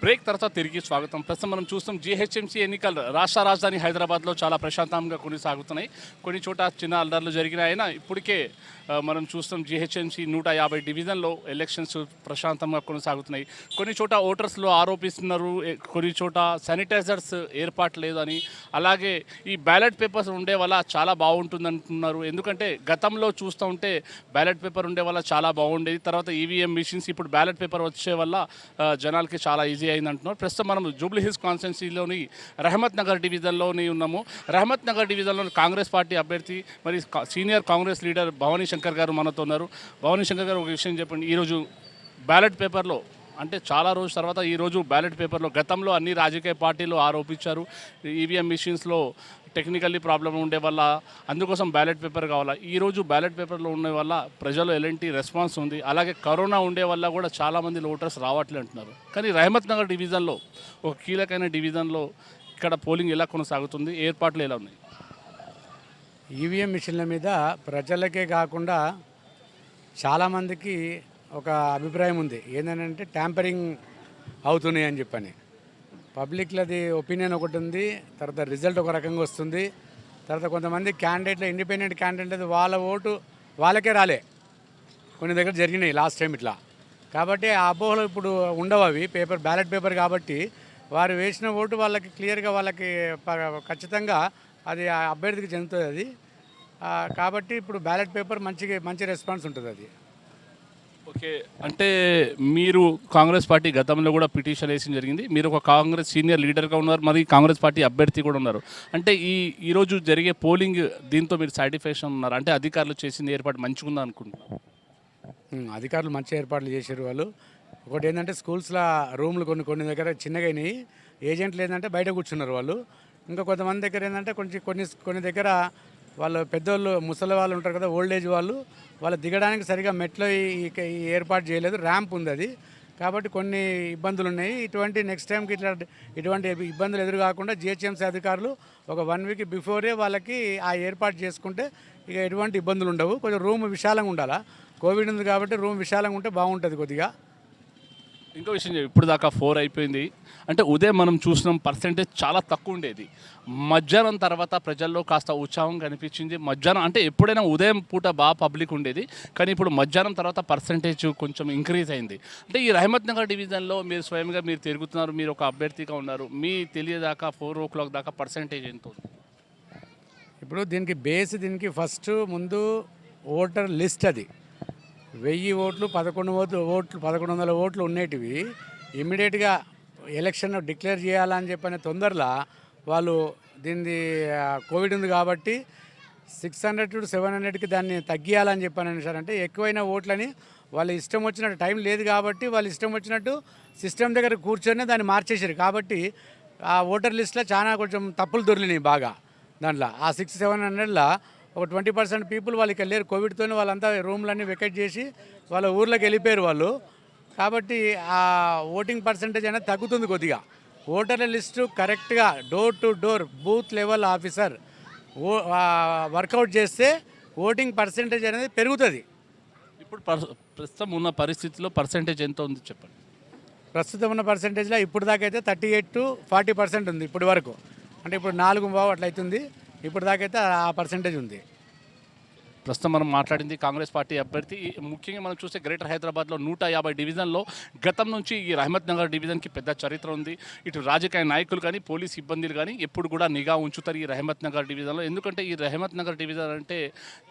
Break తర్వాత తిరిగి స్వాగతం. ప్రస్తుతం మనం చూస్తాం జీహెచ్ఎంసీ ఎన్నికలు రాష్ట్ర రాజధాని హైదరాబాద్లో చాలా ప్రశాంతంగా కొనసాగుతున్నాయి. కొన్ని చోట చిన్న అల్లర్లు జరిగినాయినా ఇప్పటికే మనం చూస్తాం జీహెచ్ఎంసీ 150 డివిజన్లో ఎలక్షన్స్ ప్రశాంతంగా కొనసాగుతున్నాయి. కొన్ని చోట ఓటర్స్లో ఆరోపిస్తున్నారు, కొన్ని చోట శానిటైజర్స్ ఏర్పాటు లేదని, అలాగే ఈ బ్యాలెట్ పేపర్స్ ఉండే వల్ల చాలా బాగుంటుంది అంటున్నారు. ఎందుకంటే గతంలో చూస్తూ ఉంటే బ్యాలెట్ పేపర్ ఉండే వల్ల చాలా బాగుండేది, తర్వాత ఈవీఎం మిషన్స్, ఇప్పుడు బ్యాలెట్ పేపర్ వచ్చే వల్ల జనాలకి చాలా ఈజీ అయింది అంటున్నారు. ప్రస్తుతం మనం జూబ్లీ హిల్స్ కాన్స్టిట్యున్సీలోని రహమత్ నగర్ డివిజన్లోని ఉన్నాము. రహమత్ నగర్ డివిజన్లో కాంగ్రెస్ పార్టీ అభ్యర్థి మరి సీనియర్ కాంగ్రెస్ లీడర్ భవానీ శంకర్ గారు మనతో ఉన్నారు. భవానీ శంకర్ గారు, ఒక విషయం చెప్పండి. ఈరోజు బ్యాలెట్ పేపర్లో అంటే చాలా రోజుల తర్వాత ఈరోజు బ్యాలెట్ పేపర్లో గతంలో అన్ని రాజకీయ పార్టీలు ఆరోపించారు ఈవీఎం మిషన్స్లో టెక్నికల్లీ ప్రాబ్లం ఉండే వల్ల అందుకోసం బ్యాలెట్ పేపర్ కావాలా. ఈరోజు బ్యాలెట్ పేపర్లో ఉండే వల్ల ప్రజలు ఎలాంటి రెస్పాన్స్ ఉంది, అలాగే కరోనా ఉండే వల్ల కూడా చాలామంది ఓటర్స్ రావట్లే అంటున్నారు. కానీ రహమత్ నగర్ డివిజన్లో ఒక కీలకమైన డివిజన్లో ఇక్కడ పోలింగ్ ఎలా కొనసాగుతుంది, ఏర్పాట్లు ఎలా ఉన్నాయి? ఈవీఎం మిషన్ల మీద ప్రజలకే కాకుండా చాలామందికి ఒక అభిప్రాయం ఉంది, ఏంటంటే ట్యాంపరింగ్ అవుతున్నాయి అని చెప్పని. పబ్లిక్లది ఒపీనియన్ ఒకటి ఉంది, తర్వాత రిజల్ట్ ఒక రకంగా వస్తుంది. తర్వాత కొంతమంది క్యాండిడేట్లు, ఇండిపెండెంట్ క్యాండిడేట్ వాళ్ళ ఓటు వాళ్ళకే రాలే, కొన్ని దగ్గర జరిగినాయి లాస్ట్ టైం ఇట్లా. కాబట్టి ఆ అపోహలు ఇప్పుడు ఉండవు, అవి బ్యాలెట్ పేపర్ కాబట్టి వారు వేసిన ఓటు వాళ్ళకి క్లియర్గా వాళ్ళకి ఖచ్చితంగా అది ఆ అభ్యర్థికి చెందుతుంది అది. కాబట్టి ఇప్పుడు బ్యాలెట్ పేపర్ మంచి రెస్పాన్స్ ఉంటుంది అది. ఓకే, అంటే మీరు కాంగ్రెస్ పార్టీ గతంలో కూడా పిటిషన్ వేసి జరిగింది, మీరు ఒక కాంగ్రెస్ సీనియర్ లీడర్గా ఉన్నారు, మరి కాంగ్రెస్ పార్టీ అభ్యర్థి కూడా ఉన్నారు. అంటే ఈరోజు జరిగే పోలింగ్ దీంతో మీరు సాటిస్ఫాక్షన్ ఉన్నారు అంటే అధికారులు చేసింది ఏర్పాటు మంచిగా ఉందా అనుకుంటున్నారు? అధికారులు మంచి ఏర్పాట్లు చేశారు వాళ్ళు. ఒకటి ఏంటంటే స్కూల్స్లో రూమ్లు కొన్ని దగ్గర చిన్నగా అయినాయి, ఏజెంట్లు ఏంటంటే బయట కూర్చున్నారు వాళ్ళు. ఇంకా కొంతమంది దగ్గర ఏంటంటే కొన్ని దగ్గర వాళ్ళు పెద్దోళ్ళు ముసలి వాళ్ళు ఉంటారు కదా, ఓల్డ్ ఏజ్ వాళ్ళు దిగడానికి సరిగా మెట్లో ఈ ఏర్పాటు చేయలేదు, ర్యాంప్ ఉంది అది. కాబట్టి కొన్ని ఇబ్బందులు ఉన్నాయి. నెక్స్ట్ టైంకి ఇటువంటి ఇబ్బందులు ఎదురు కాకుండా జిహెచ్ఎంసీ అధికారులు ఒక 1 వీక్ బిఫోరే వాళ్ళకి ఆ ఏర్పాటు చేసుకుంటే ఇక ఎటువంటి ఇబ్బందులు ఉండవు. కొంచెం రూమ్ విశాలంగా ఉండాలా, కోవిడ్ ఉంది కాబట్టి రూమ్ విశాలంగా ఉంటే బాగుంటుంది కొద్దిగా. ఇంకో విషయం, ఇప్పుడు దాకా 4 అయిపోయింది అంటే ఉదయం మనం చూసినాం పర్సెంటేజ్ చాలా తక్కువ ఉండేది, మధ్యాహ్నం తర్వాత ప్రజల్లో కాస్త ఉత్సాహం కనిపించింది. మధ్యాహ్నం అంటే ఎప్పుడైనా ఉదయం పూట బాగా పబ్లిక్ ఉండేది, కానీ ఇప్పుడు మధ్యాహ్నం తర్వాత పర్సెంటేజ్ కొంచెం ఇంక్రీజ్ అయింది. అంటే ఈ రహమత్ నగర్ డివిజన్లో మీరు స్వయంగా మీరు తిరుగుతున్నారు, మీరు ఒక అభ్యర్థిగా ఉన్నారు, మీ తెలియదాకా 4 o'clock దాకా పర్సెంటేజ్ ఎంత ఉంది? ఇప్పుడు దీనికి ఫస్ట్ ముందు ఓటర్ లిస్ట్, అది 1000 ఓట్లు 1100 ఓట్లు ఉండేటివి ఇమ్మీడియట్గా ఎలక్షన్ డిక్లేర్ చేయాలని చెప్పిన తొందరలో వాళ్ళు దీన్ని కోవిడ్ ఉంది కాబట్టి 600 to 700కి దాన్ని తగ్గియాలని చెప్పాను సార్. అంటే ఎక్కువైన ఓట్లని వాళ్ళు ఇష్టం వచ్చినట్టు, టైం లేదు కాబట్టి వాళ్ళు ఇష్టం వచ్చినట్టు సిస్టమ్ దగ్గర కూర్చొని దాన్ని మార్చేసారు. కాబట్టి ఆ ఓటర్ లిస్ట్లో చాలా కొంచెం తప్పులు దొరికినాయి బాగా. దాంట్లో ఆ 600-700లో ఒక 20% పీపుల్ వాళ్ళు ఇక్కడ లేరు, కోవిడ్తో వాళ్ళంతా రూమ్లన్నీ వెకేట్ చేసి వాళ్ళ ఊర్లోకి వెళ్ళిపోయారు వాళ్ళు. కాబట్టి ఆ ఓటింగ్ పర్సంటేజ్ అనేది తగ్గుతుంది కొద్దిగా. ఓటర్ల లిస్టు కరెక్ట్గా door to door booth level officer work out చేస్తే ఓటింగ్ పర్సంటేజ్ అనేది పెరుగుతుంది. ఇప్పుడు ప్రస్తుతం ఉన్న పరిస్థితిలో పర్సంటేజ్ ఎంత ఉంది చెప్పండి? ప్రస్తుతం ఉన్న పర్సంటేజ్లో ఇప్పుడు దాకా అయితే 38 to 40% ఉంది ఇప్పటి వరకు. అంటే ఇప్పుడు 4 అట్లా అవుతుంది, ఇప్పుడు దాకైతే ఆ పర్సంటేజ్ ఉంది. ప్రస్తుతం మనం మాట్లాడింది కాంగ్రెస్ పార్టీ అభ్యర్థి. ముఖ్యంగా మనం చూస్తే గ్రేటర్ హైదరాబాద్లో 150 డివిజన్లో గతం నుంచి ఈ రహమత్ నగర్ డివిజన్కి పెద్ద చరిత్ర ఉంది. ఇటు రాజకీయ నాయకులు కానీ పోలీస్ సిబ్బందులు కానీ ఎప్పుడు కూడా నిఘా ఉంచుతారు ఈ రహమత్ నగర్ డివిజన్లో. ఎందుకంటే ఈ రహమత్ నగర్ డివిజన్ అంటే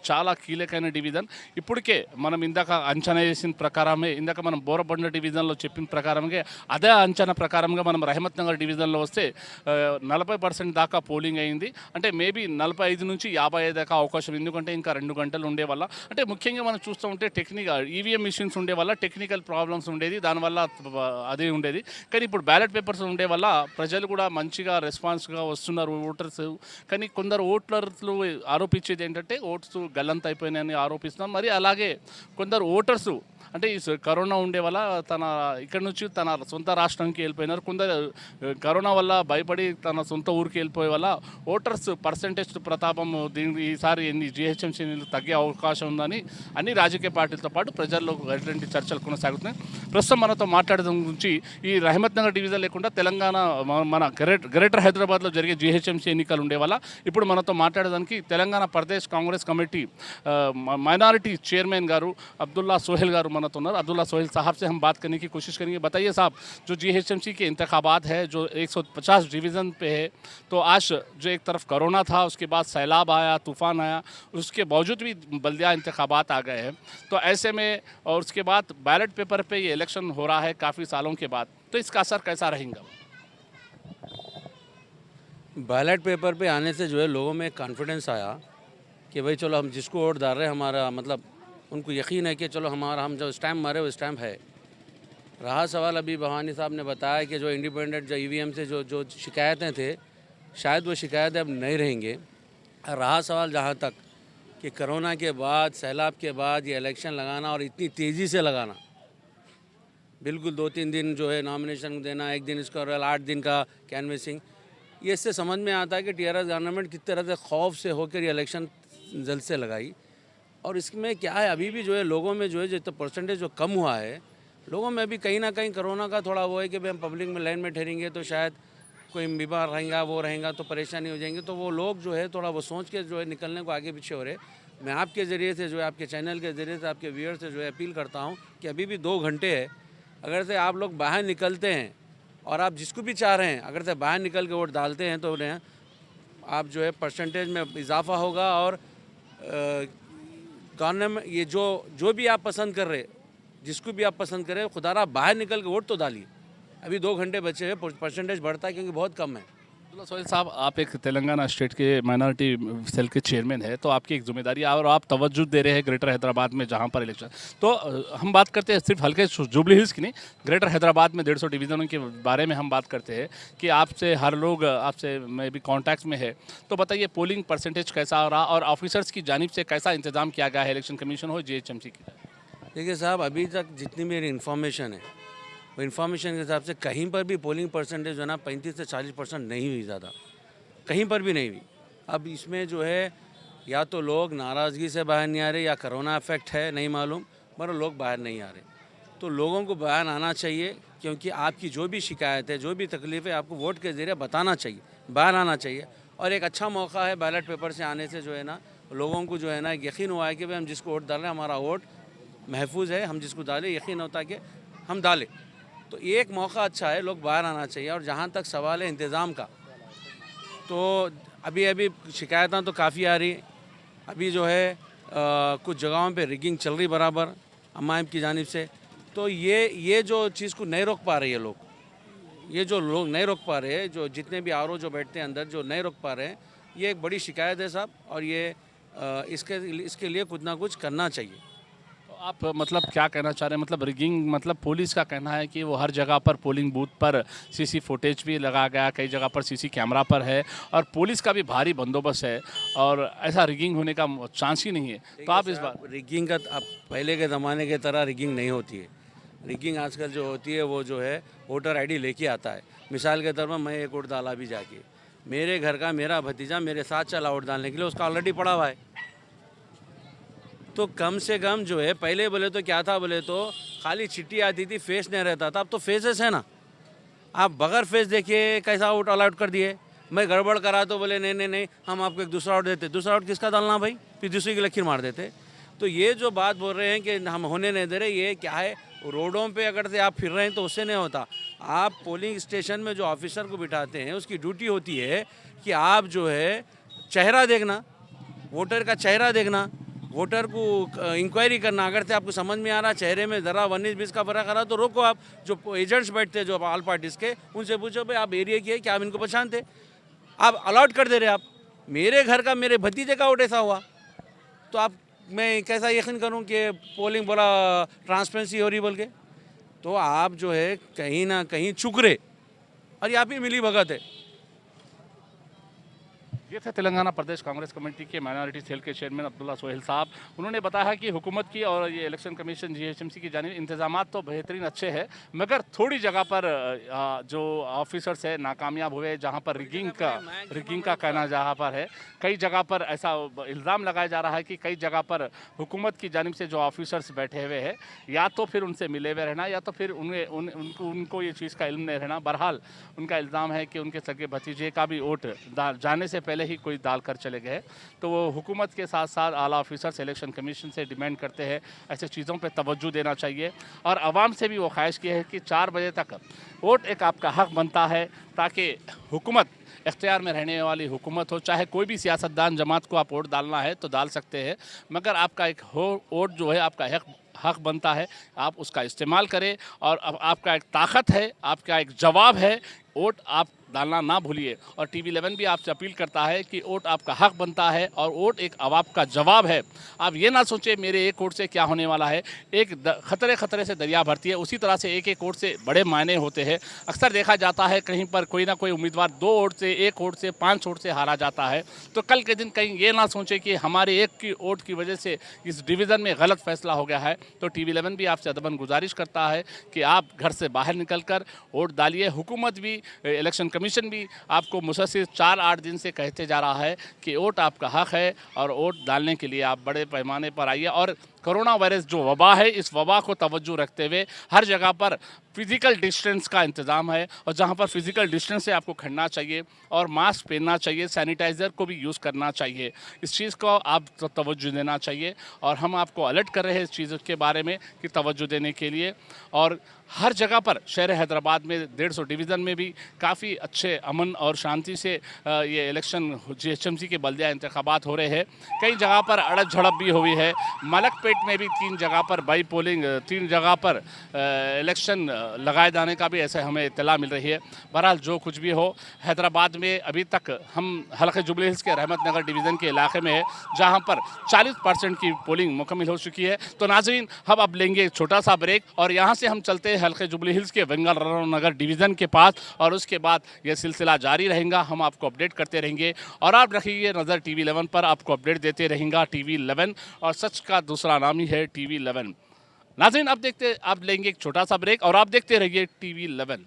చాలా కీలకమైన డివిజన్. ఇప్పటికే మనం ఇందాక అంచనా వేసిన ప్రకారమే, ఇందాక మనం బోరబండ డివిజన్లో చెప్పిన ప్రకారంగా అదే అంచనా ప్రకారంగా మనం రహమత్ నగర్ డివిజన్లో వస్తే 40% దాకా పోలింగ్ అయింది. అంటే మేబీ 45 నుంచి 55 దాకా అవకాశం, ఎందుకంటే ఇంకా 2 గంటలు ఉండే వల్ల. అంటే ముఖ్యంగా మనం చూస్తూ ఉంటే ఈవీఎం మిషన్స్ ఉండే వల్ల టెక్నికల్ ప్రాబ్లమ్స్ ఉండేది, దానివల్ల అదే ఉండేది. కానీ ఇప్పుడు బ్యాలెట్ పేపర్స్ ఉండే వల్ల ప్రజలు కూడా మంచిగా రెస్పాన్స్గా వస్తున్నారు ఓటర్స్. కానీ కొందరు ఓటర్లు ఆరోపించేది ఏంటంటే ఓట్స్ గల్లంత అయిపోయినాయని ఆరోపిస్తున్నారు. మరి అలాగే కొందరు ఓటర్సు అంటే ఈ కరోనా ఉండే వల్ల ఇక్కడ నుంచి తన సొంత రాష్ట్రానికి వెళ్ళిపోయినారు. కొందరు కరోనా వల్ల భయపడి తన సొంత ఊరికి వెళ్ళిపోయే వల్ల ఓటర్స్ పర్సంటేజ్ ప్రతాపం ఈసారి జిహెచ్ఎంసీ తగ్గే అవకాశం ఉందని అన్ని రాజకీయ పార్టీలతో పాటు ప్రజల్లో ఎటువంటి చర్చలు కొనసాగుతున్నాయి. ప్రస్తుతం మనతో మాట్లాడడం గురించి ఈ రహమత్ నగర్ డివిజన్ లేకుండా తెలంగాణ మన గ్రేటర్ హైదరాబాద్లో జరిగే జీహెచ్ఎంసీ ఎన్నికలు ఉండే వల్ల ఇప్పుడు మనతో మాట్లాడడానికి Telangana Pradesh Congress committee minority chairman गारू अब्दुल्ला सोहेल गारू मनत उन्नर अब्दुल्ला सोहेल साहब से हम बात करने की कोशिश करेंगे. बताइए साहब, जो जीएचएमसी के इंतखाबात है जो 150 डिवीज़न पे है, तो आज जो एक तरफ कोरोना था, उसके बाद सैलाब आया, तूफ़ान आया, उसके बावजूद भी बल्दिया इंतखाबात आ गए हैं. तो ऐसे में और उसके बाद बैलेट पेपर पे ये इलेक्शन हो रहा है काफ़ी सालों के बाद, तो इसका असर कैसा रहेगा? बैलेट पेपर पे आने से जो है लोगों में कॉन्फिडेंस आया कि भाई चलो हम जिसको वोट डाल रहे हैं हमारा मतलब उनको यकीन है कि चलो हमारा हम जो स्टैम्प मारे वो स्टैम्प है. रहा सवाल अभी भवानी साहब ने बताया कि जो इंडिपेंडेंट जो ईवीएम से जो शिकायतें थे शायद वो शिकायतें अब नहीं रहेंगे. रहा सवाल जहाँ तक कि कोरोना के बाद सैलाब के बाद ये इलेक्शन लगाना और इतनी तेज़ी से लगाना, बिल्कुल 2-3 दिन जो है नॉमिनेशन देना, एक दिन इसका 8 दिन का कैनवेसिंग, ये इससे समझ में आता है कि टीआरएस गवर्नमेंट किस तरह से खौफ से होकर ये इलेक्शन जल्द से लगाई. और इसमें क्या है, अभी भी जो है लोगों में जो है जो परसेंटेज जो कम हुआ है, लोगों में अभी कहीं ना कहीं कोरोना का थोड़ा वो है कि भाई हम पब्लिक में लाइन में ठहरेंगे तो शायद कोई बीमार रहेगा वो रहेगा तो परेशानी हो जाएंगी. तो वो लोग जो है थोड़ा वो सोच के जो है निकलने को आगे पीछे हो रहे. मैं आपके ज़रिए से जो है आपके चैनल के ज़रिए से आपके व्यूअर से जो है अपील करता हूँ कि अभी भी 2 घंटे है, अगर से आप लोग बाहर निकलते हैं और आप जिसको भी चाह रहे हैं अगर से बाहर निकल के वोट डालते हैं तो आप जो है परसेंटेज में इजाफा होगा. और गवर्नमेंट ये जो भी आप पसंद कर रहे, जिसको भी आप पसंद करें, खुदारा बाहर निकल के वोट तो डालिए. अभी 2 घंटे बचे हैं, परसेंटेज बढ़ता है क्योंकि बहुत कम है. अब्दुल्ला सोहेल साहब, आप एक तेलंगाना स्टेट के माइनॉरिटी सेल के चेयरमैन है, तो आपकी एक जिम्मेदारी है और आप तवज्जो दे रहे हैं ग्रेटर हैदराबाद में जहां पर इलेक्शन. तो हम बात करते हैं सिर्फ हल्के जुबली हिल्स की नहीं, ग्रेटर हैदराबाद में 150 डिवीज़नों के बारे में हम बात करते हैं कि आपसे हर लोग आपसे मैं भी कॉन्टैक्ट में है. तो बताइए पोलिंग परसेंटेज कैसा हो रहा और ऑफिसर्स की जानिब से कैसा इंतजाम किया गया है, इलेक्शन कमीशन हो जीएचएमसी की? देखिए साहब, अभी तक जितनी मेरी इन्फॉर्मेशन है वो इन्फॉर्मेशन के हिसाब से कहीं पर भी पोलिंग परसेंटेज जो है ना 35 से 40% नहीं हुई, ज़्यादा कहीं पर भी नहीं हुई. अब इसमें जो है या तो लोग नाराज़गी से बाहर नहीं आ रहे या कोरोना इफेक्ट है नहीं मालूम, मगर लोग बाहर नहीं आ रहे. तो लोगों को बाहर आना चाहिए क्योंकि आपकी जो भी शिकायत है, जो भी तकलीफ़ है, आपको वोट के ज़रिए बताना चाहिए, बाहर आना चाहिए. और एक अच्छा मौका है बैलेट पेपर से आने से जो है ना लोगों को जो है ना यकीन हुआ है कि भाई हम जिसको वोट डाल रहे हैं हमारा वोट महफूज है, हम जिसको डालें यकीन होता है कि हम डालें. तो एक मौका अच्छा है, लोग बाहर आना चाहिए. और जहाँ तक सवाल है इंतज़ाम का, तो अभी शिकायतें तो काफ़ी आ रही. अभी जो है कुछ जगहों पे रिगिंग चल रही बराबर अमाइम की जानिब से. तो ये जो चीज़ को नहीं रोक पा रहे हैं लोग, ये जो लोग नहीं रोक पा रहे हैं, जो जितने भी आरओ जो बैठते हैं अंदर जो नहीं रोक पा रहे हैं, ये एक बड़ी शिकायत है साहब. और ये इसके लिए कुछ ना कुछ करना चाहिए. तो आप मतलब क्या कहना चाह रहे हैं, मतलब रिगिंग, मतलब पुलिस का कहना है कि वो हर जगह पर पोलिंग बूथ पर सीसी फुटेज भी लगा गया, कई जगह पर सीसी कैमरा पर है और पुलिस का भी भारी बंदोबस्त है और ऐसा रिगिंग होने का चांस ही नहीं है. तो आप इस बार रिगिंग का अब पहले के ज़माने की तरह रिगिंग नहीं होती है. रिगिंग आजकल जो होती है वो जो है वोटर आईडी लेके आता है. मिसाल के तौर पर मैं एक वोट डाला भी जाके, मेरे घर का मेरा भतीजा मेरे साथ चला वोट डालने के लिए, उसका ऑलरेडी पड़ा हुआ है. तो कम से कम जो है पहले बोले तो क्या था, बोले तो खाली चिट्ठी आती थी, फेस नहीं रहता था. अब तो फेसेस है ना, आप बगैर फेस देखिए कैसा वोट अलाउट कर दिए. मैं गड़बड़ करा तो बोले नहीं हम आपको एक दूसरा वोट देते. दूसरा वोट किसका डालना भाई, फिर दूसरी की लकीर मार देते. तो ये जो बात बोल रहे हैं कि हम होने नहीं दे रहे, ये क्या है, रोडों पे अगर से आप फिर रहे हैं तो उससे नहीं होता. आप पोलिंग स्टेशन में जो ऑफिसर को बिठाते हैं उसकी ड्यूटी होती है कि आप जो है चेहरा देखना, वोटर का चेहरा देखना, वोटर को इंक्वायरी करना. अगर से आपको समझ में आ रहा चेहरे में ज़रा 19-20 का फ़र्क आ रहा तो रोको. आप जो एजेंट्स बैठते हैं जो ऑल पार्टीज़ के, उनसे पूछो भाई आप एरिया की है क्या, आप इनको पहचानते, आप अलाउट कर दे रहे. आप मेरे घर का मेरे भतीजे का वोट ऐसा हुआ तो आप मैं कैसा यकीन करूं कि पोलिंग बड़ा ट्रांसपेरेंसी हो रही बोल के. तो आप जो है कहीं ना कहीं चुक रहे और यहाँ पे मिली भगत है. ये थे तेलंगाना प्रदेश कांग्रेस कमेटी के माइनॉरिटी सेल के चेयरमैन अब्दुल्ला सोहेल साहब। उन्होंने बताया कि हुकूमत की और ये इलेक्शन कमीशन जीएचएमसी की जानिब इंतजामात तो बेहतरीन अच्छे हैं, मगर थोड़ी जगह पर जो ऑफिसर्स है नाकामयाब हुए, जहां पर रिगिंग का कहना जहां पर है, कई जगह पर ऐसा इल्ज़ाम लगाया जा रहा है कि कई जगह पर हुकूमत की जानिब से जो ऑफिसर्स बैठे हुए हैं या तो फिर उनसे मिले हुए रहना या तो फिर उनको ये चीज़ का इल्म नहीं रहना। बहरहाल उनका इल्ज़ाम है कि उनके सगे भतीजे का भी वोट जाने से पहले ही कोई डाल कर चले गए। तो वो हुकूमत के साथ साथ आला ऑफिसर्स इलेक्शन कमीशन से डिमांड करते हैं ऐसे चीज़ों पे तवज्जो देना चाहिए और आवाम से भी वो ख्वाहिश की है कि 4 बजे तक वोट एक आपका हक बनता है, ताकि हुकूमत इख्तियार में रहने वाली हुकूमत हो। चाहे कोई भी सियासतदान जमात को आप वोट डालना है तो डाल सकते हैं, मगर आपका एक वोट जो है आपका हक बनता है, आप उसका इस्तेमाल करें। और अब आपका एक ताकत है, आपका एक जवाब है, वोट आप डालना ना भूलिए। और टीवी 11 भी आपसे अपील करता है कि वोट आपका हक बनता है और वोट एक आवाम का जवाब है। आप ये ना सोचें मेरे एक वोट से क्या होने वाला है, एक खतरे से दरिया भरती है, उसी तरह से एक वोट से बड़े मायने होते हैं। अक्सर देखा जाता है कहीं पर कोई ना कोई उम्मीदवार 2 वोट से, 1 वोट से, 5 वोट से हारा जाता है। तो कल के दिन कहीं ये ना सोचें कि हमारे एक की वोट की वजह से इस डिवीज़न में गलत फैसला हो गया है। तो टीवी 11 भी आपसे अदबन गुजारिश करता है कि आप घर से बाहर निकल कर वोट डालिए। हुकूमत भी, इलेक्शन कमीशन भी आपको मुसलसल 4-8 दिन से कहते जा रहा है कि वोट आपका हक है और वोट डालने के लिए आप बड़े पैमाने पर आइए। और कोरोना वायरस जो वबा है, इस वबा को तवज्जो रखते हुए हर जगह पर फिज़िकल डिस्टेंस का इंतज़ाम है और जहां पर फिज़िकल डिस्टेंस से आपको खड़ना चाहिए और मास्क पहनना चाहिए, सैनिटाइज़र को भी यूज़ करना चाहिए। इस चीज़ को आप तवज्जो देना चाहिए और हम आपको अलर्ट कर रहे हैं इस चीज़ के बारे में कि तवज्जो देने के लिए। और हर जगह पर शहर हैदराबाद में 150 डिवीज़न में भी काफ़ी अच्छे अमन और शांति से ये इलेक्शन जीएचएमसी के बल्दिया इंतखाबात हो रहे हैं। कई जगह पर अड़प झड़प भी हुई है। मलकपेट में भी 3 जगह पर बाई पोलिंग, 3 जगह पर इलेक्शन लगाए जाने का भी ऐसे हमें इत्तला मिल रही है। बहरहाल जो कुछ भी हो, हैदराबाद में अभी तक हम हल्के जुबली हिल्स के रहमत नगर डिवीज़न के इलाके में है जहाँ पर 40% की पोलिंग मुकम्मल हो चुकी है। तो नाज़रीन, हम अब लेंगे एक छोटा सा ब्रेक और यहाँ से हम चलते हैं हल्के जुबली हिल्स के वेंगल नगर डिवीज़न के पास और उसके बाद यह सिलसिला जारी रहेगा। हम आपको अपडेट करते रहेंगे और आप रखिए नज़र टीवी 11 पर, आपको अपडेट देते रहेंगे टीवी 11 और सच का दूसरा नाम ही है टीवी 11। नाज़रीन, अब लेंगे एक छोटा सा ब्रेक और आप देखते रहिए टीवी 11।